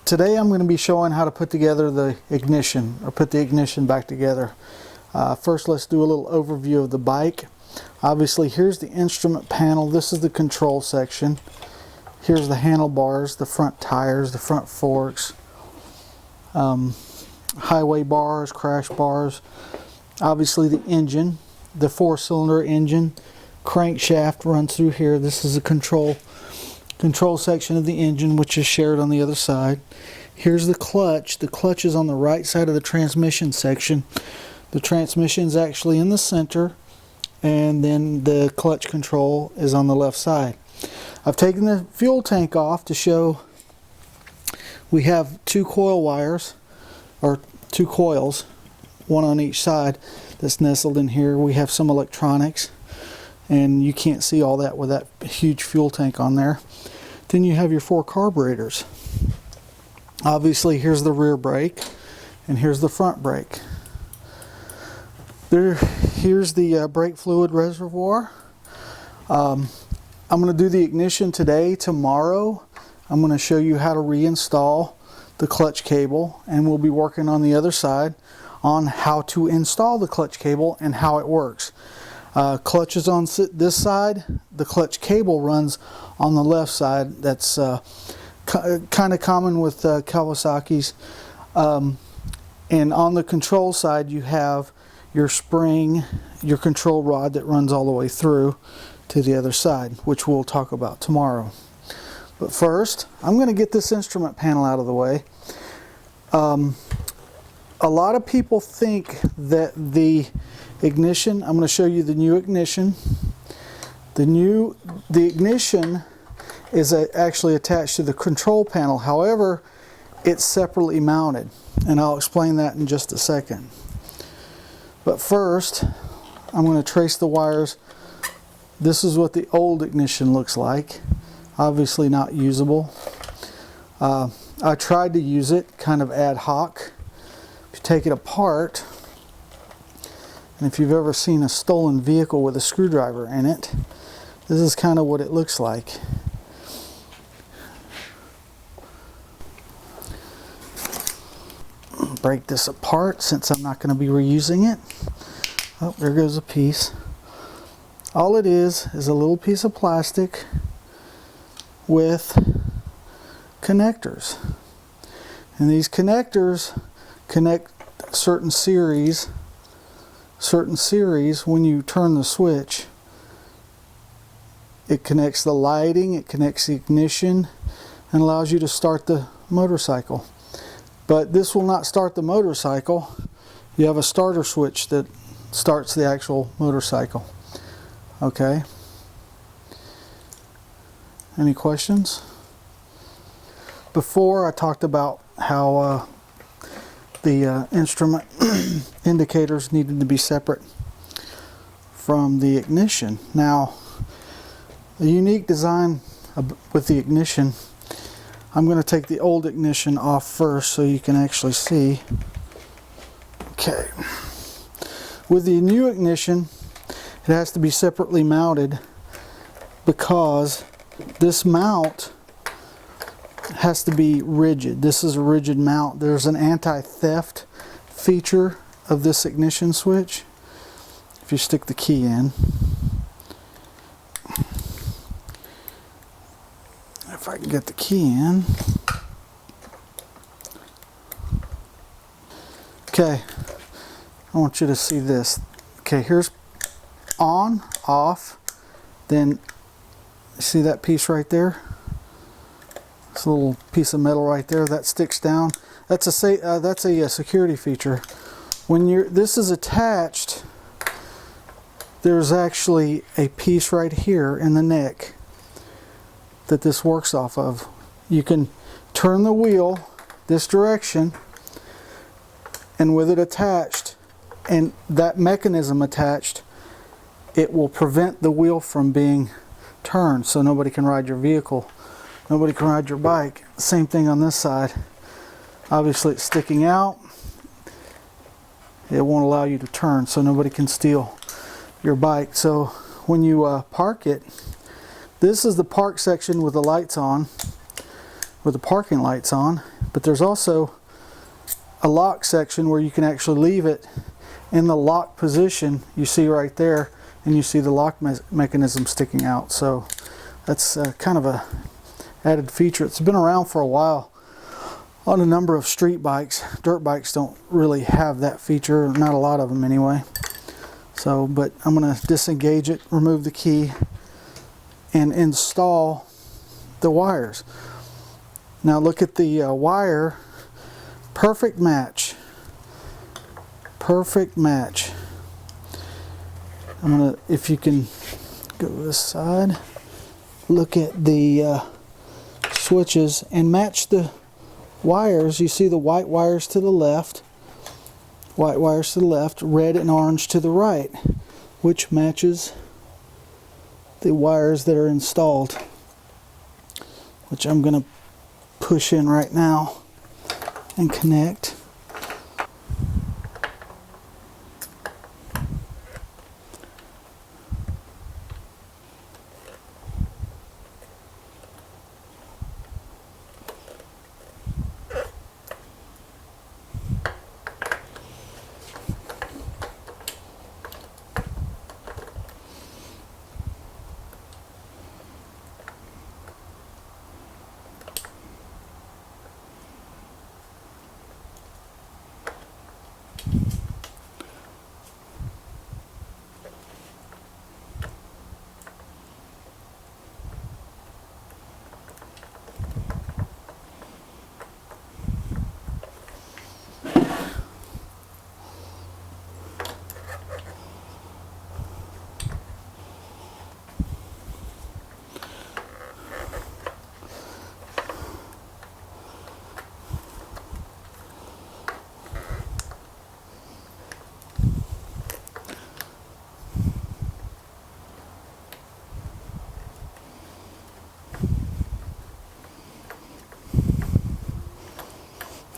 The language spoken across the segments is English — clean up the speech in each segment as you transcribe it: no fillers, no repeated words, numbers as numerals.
Today I'm going to be showing how to put together the ignition, or put the ignition back together. First, let's do a little overview of the bike. Obviously, here's the instrument panel. This is the control section. Here's the handlebars, the front tires, the front forks, highway bars, crash bars. Obviously the engine, the 4-cylinder engine, crankshaft runs through here. This is a control section of the engine, which is shared on the other side. Here's the clutch. The clutch is on the right side of the transmission section. The transmission is actually in the center, and then the clutch control is on the left side. I've taken the fuel tank off to show we have two coil wires, or two coils, one on each side that's nestled in here. We have some electronics, and you can't see all that with that huge fuel tank on there. Then you have your 4 carburetors. Obviously, here's the rear brake, and here's the front brake. Here's the brake fluid reservoir. I'm going to do the ignition today. Tomorrow, I'm going to show you how to reinstall the clutch cable, and we'll be working on the other side on how to install the clutch cable and how it works. Clutch is on this side. The clutch cable runs on the left side. That's kind of common with Kawasaki's. And on the control side, you have your spring, your control rod that runs all the way through to the other side, which we'll talk about tomorrow. But first, I'm going to get this instrument panel out of the way. A lot of people think that the ignition, I'm going to show you the new ignition. The ignition is actually attached to the control panel. However, it's separately mounted, and I'll explain that in just a second. But first, I'm going to trace the wires. This is what the old ignition looks like. Obviously not usable. I tried to use it kind of ad hoc. If you take it apart, and if you've ever seen a stolen vehicle with a screwdriver in it, this is kind of what it looks like. Break this apart since I'm not going to be reusing it. Oh, there goes a piece. All it is a little piece of plastic with connectors. And these connectors connect certain series. When you turn the switch, it connects the lighting, it connects the ignition, and allows you to start the motorcycle. But this will not start the motorcycle. You have a starter switch that starts the actual motorcycle. Okay? Any questions? Before, I talked about how the instrument indicators needed to be separate from the ignition. Now, the unique design with the ignition, I'm going to take the old ignition off first so you can actually see. Okay. With the new ignition, it has to be separately mounted because this mount has to be rigid. This is a rigid mount. There's an anti-theft feature of this ignition switch. If you stick the key in, if I can get the key in. Okay, I want you to see this. Okay, here's on, off, then see that piece right there? This little piece of metal right there that sticks down. That's a security feature. When this is attached, there's actually a piece right here in the neck that this works off of. You can turn the wheel this direction, and with it attached and that mechanism attached, it will prevent the wheel from being turned, so nobody can ride your vehicle. Nobody can ride your bike. Same thing on this side. Obviously it's sticking out. It won't allow you to turn, so nobody can steal your bike. So when you park it, this is the park section with the lights on. where the parking light's on, but there's also a lock section where you can actually leave it in the lock position. You see right there, and you see the lock mechanism sticking out. So that's kind of a added feature. It's been around for a while on a number of street bikes. Dirt bikes don't really have that feature, not a lot of them anyway. So, but I'm going to disengage it, remove the key, and install the wires. Now look at the wire. Perfect match. Perfect match. I'm going to, if you can go this side, look at the switches and match the wires. You see the white wires to the left, white wires to the left, red and orange to the right, which matches the wires that are installed, which I'm going to push in right now and connect.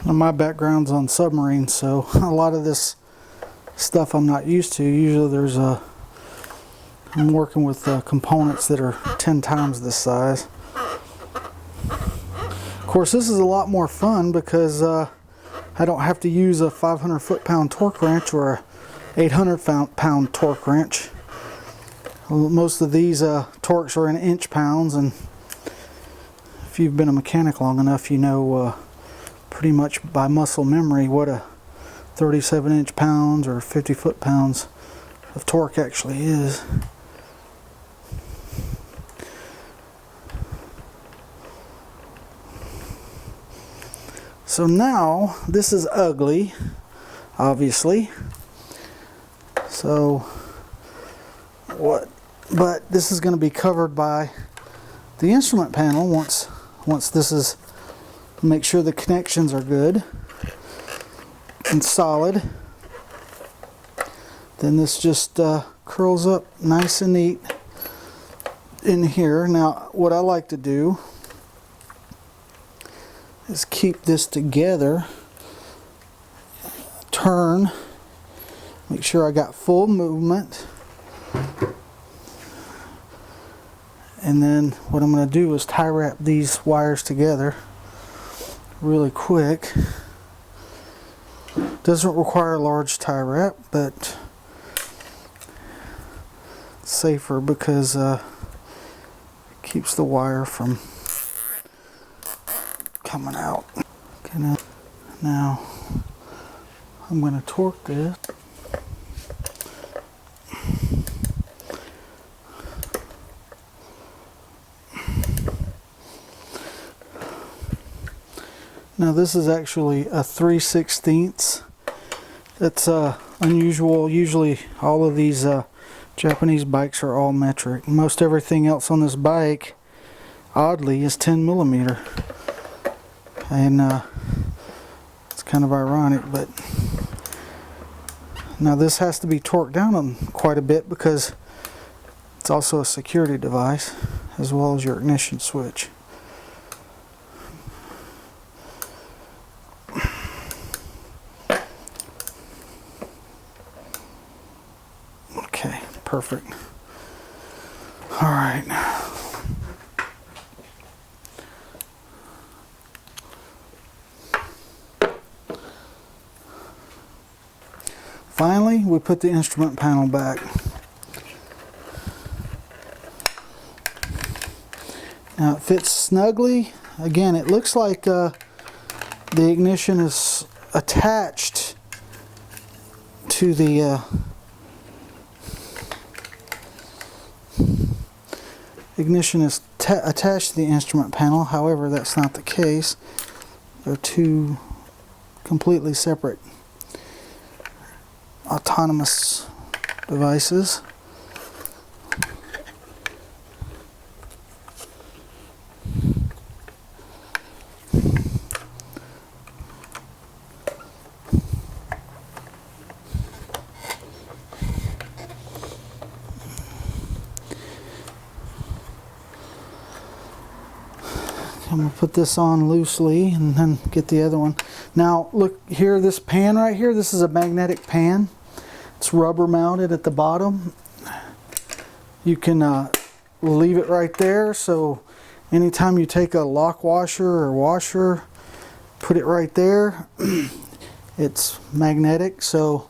Now my background's on submarines, so a lot of this stuff I'm not used to. Usually I'm working with components that are 10 times this size. Of course, this is a lot more fun because I don't have to use a 500 foot-pound torque wrench or a 800 pound torque wrench. Most of these torques are in inch pounds, and if you've been a mechanic long enough, you know pretty much by muscle memory what a 37 inch pounds or 50 foot pounds of torque actually is. So now this is ugly, obviously. So what? But this is going to be covered by the instrument panel once this is. Make sure the connections are good and solid. Then this just curls up nice and neat in here. Now what I like to do is keep this together, turn, make sure I got full movement, and then what I'm going to do is tie wrap these wires together really quick. Doesn't require a large tie wrap, but it's safer because it keeps the wire from coming out. Okay, now I'm going to torque this. Now this is actually a 3/16. That's unusual. Usually all of these Japanese bikes are all metric. Most everything else on this bike, oddly, is 10 millimeter. And it's kind of ironic, but now this has to be torqued down on quite a bit because it's also a security device as well as your ignition switch. Okay, perfect. All right. Finally, we put the instrument panel back. Now it fits snugly. Again, it looks like the ignition is attached to the attached to the instrument panel. However, that's not the case. They're two completely separate autonomous devices. I'm going to put this on loosely and then get the other one. Now look here, this pan right here, this is a magnetic pan. It's rubber mounted at the bottom. You can leave it right there, so anytime you take a lock washer or washer, put it right there. It's magnetic, so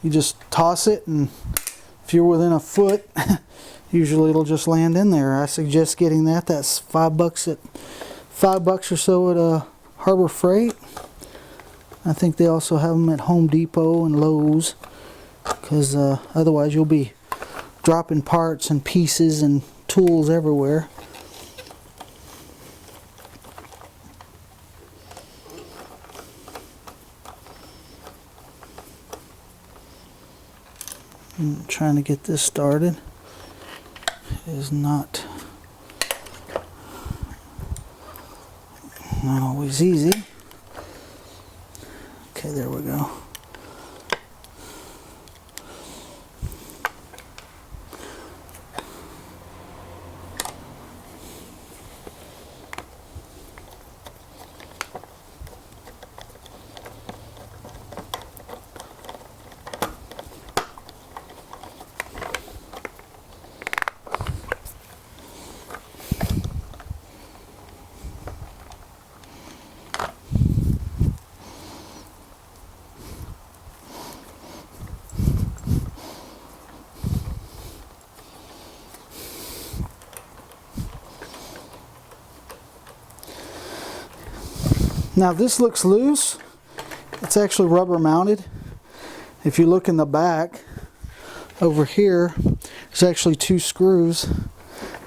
you just toss it, and if you're within a foot, usually it'll just land in there. I suggest getting that. That's $5 or so at Harbor Freight. I think they also have them at Home Depot and Lowe's, because otherwise you'll be dropping parts and pieces and tools everywhere. I'm trying to get this started. It is not always easy. Okay, there we go. Now this looks loose. It's actually rubber mounted. If you look in the back over here, there's actually two screws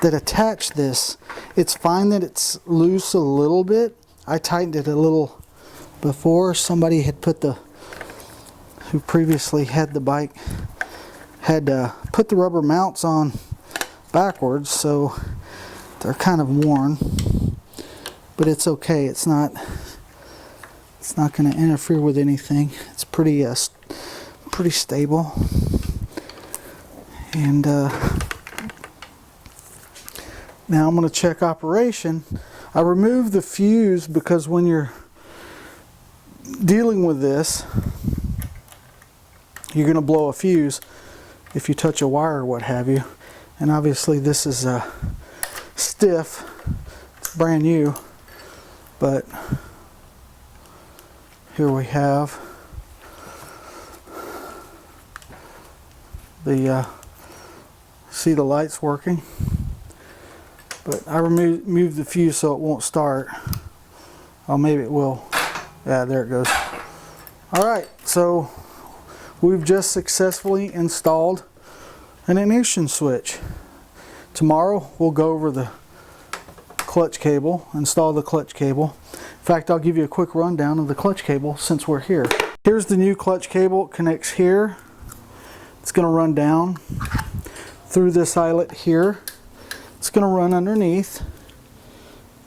that attach this. It's fine that it's loose a little bit. I tightened it a little before. Somebody had who previously had the bike, had put the rubber mounts on backwards, so they're kind of worn. But it's okay. It's not going to interfere with anything. It's pretty stable. And now I'm going to check operation. I removed the fuse because when you're dealing with this, you're going to blow a fuse if you touch a wire or what have you. And obviously this is stiff. It's brand new. But here we have see the lights working, but I removed the fuse so it won't start. Oh, maybe it will. Yeah, there it goes. Alright, so we've just successfully installed an ignition switch. Tomorrow we'll go over the clutch cable, install the clutch cable. In fact, I'll give you a quick rundown of the clutch cable since we're here. Here's the new clutch cable. It connects here. It's going to run down through this eyelet here. It's going to run underneath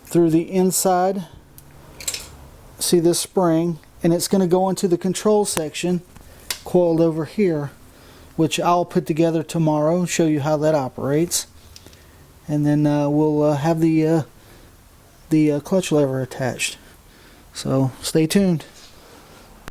through the inside. See this spring, and it's going to go into the control section coiled over here, which I'll put together tomorrow and show you how that operates. And then we'll have the clutch lever attached. So stay tuned.